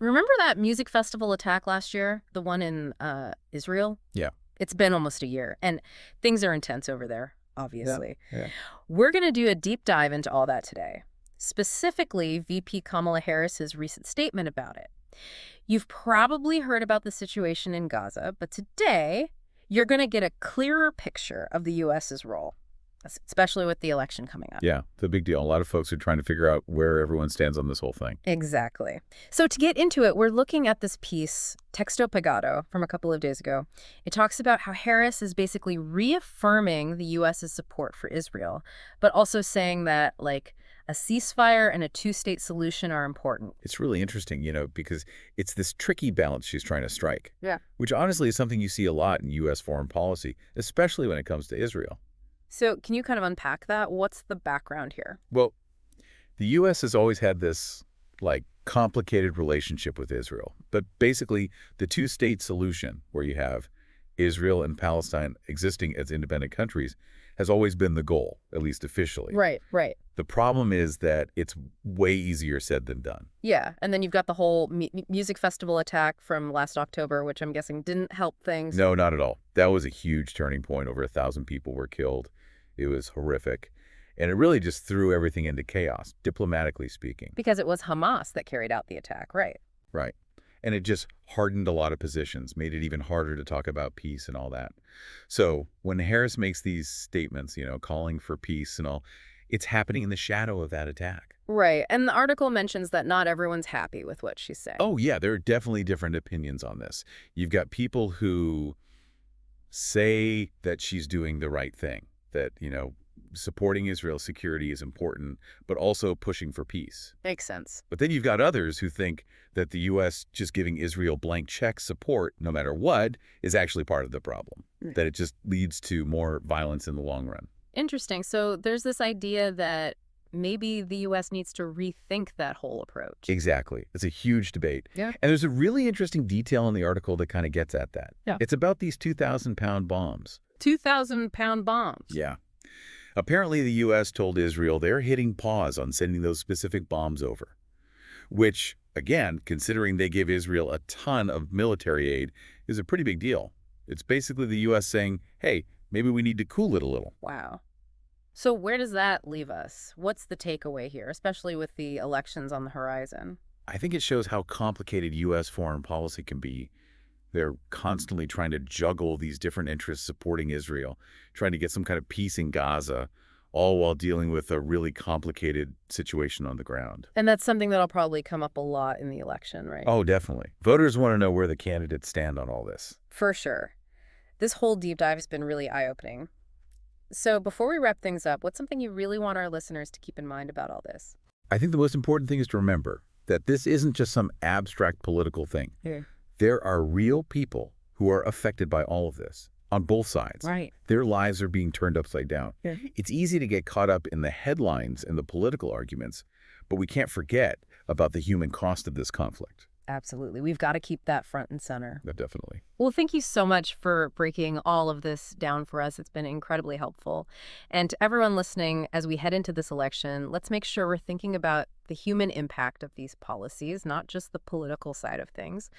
Remember that music festival attack last year? The one in Israel? Yeah. It's been almost a year, and things are intense over there, Yeah. obviously. Yeah. We're going to do a deep dive into all that today, specifically VP Kamala Harris's recent statement about it. You've probably heard about the situation in Gaza, but today you're going to get a clearer picture of the U.S.'s role, especially with the election coming up. Yeah, it's a big deal. A lot of folks are trying to figure out where everyone stands on this whole thing. Exactly. So to get into it, we're looking at this piece, Texto Pagado, from a couple of days ago. It talks about how Harris is basically reaffirming the U.S.'s support for Israel, but also saying that, like, a ceasefire and a two-state solution are important. It's really interesting, because it's this tricky balance she's trying to strike. Yeah. Which honestly is something you see a lot in U.S. foreign policy, especially when it comes to Israel. So can you kind of unpack that? What's the background here? Well, the U.S. has always had this, complicated relationship with Israel. But basically, the two-state solution, where you have Israel and Palestine existing as independent countries, has always been the goal, at least officially. Right. The problem is that it's way easier said than done. Yeah, and then you've got the whole music festival attack from last October, which I'm guessing didn't help things. No, not at all. That was a huge turning point. Over 1,000 people were killed. It was horrific. And it really just threw everything into chaos, diplomatically speaking. Because it was Hamas that carried out the attack, right? Right. And it just hardened a lot of positions, made it even harder to talk about peace and all that. So when Harris makes these statements, calling for peace and all, it's happening in the shadow of that attack. Right. And the article mentions that not everyone's happy with what she's saying. Oh, yeah, there are definitely different opinions on this. You've got people who say that she's doing the right thing, that, supporting Israel's security is important, but also pushing for peace. Makes sense. But then you've got others who think that the U.S. just giving Israel blank check support, no matter what, is actually part of the problem, that it just leads to more violence in the long run. Interesting. So there's this idea that maybe the U.S. needs to rethink that whole approach. Exactly. It's a huge debate. Yeah. And there's a really interesting detail in the article that kind of gets at that. Yeah. It's about these 2,000-pound bombs. 2,000-pound bombs. Yeah. Apparently, the U.S. told Israel they're hitting pause on sending those specific bombs over, which, again, considering they give Israel a ton of military aid, is a pretty big deal. It's basically the U.S. saying, hey, maybe we need to cool it a little. Wow. So where does that leave us? What's the takeaway here, especially with the elections on the horizon? I think it shows how complicated U.S. foreign policy can be. They're constantly trying to juggle these different interests supporting Israel, trying to get some kind of peace in Gaza, all while dealing with a really complicated situation on the ground. And that's something that'll probably come up a lot in the election, right? Oh, definitely. Voters want to know where the candidates stand on all this. For sure. This whole deep dive has been really eye-opening. So before we wrap things up, what's something you really want our listeners to keep in mind about all this? I think the most important thing is to remember that this isn't just some abstract political thing. Yeah. There are real people who are affected by all of this, on both sides. Right. Their lives are being turned upside down. Yeah. It's easy to get caught up in the headlines and the political arguments, but we can't forget about the human cost of this conflict. Absolutely. We've got to keep that front and center. Definitely. Well, thank you so much for breaking all of this down for us. It's been incredibly helpful. And to everyone listening, as we head into this election, let's make sure we're thinking about the human impact of these policies, not just the political side of things.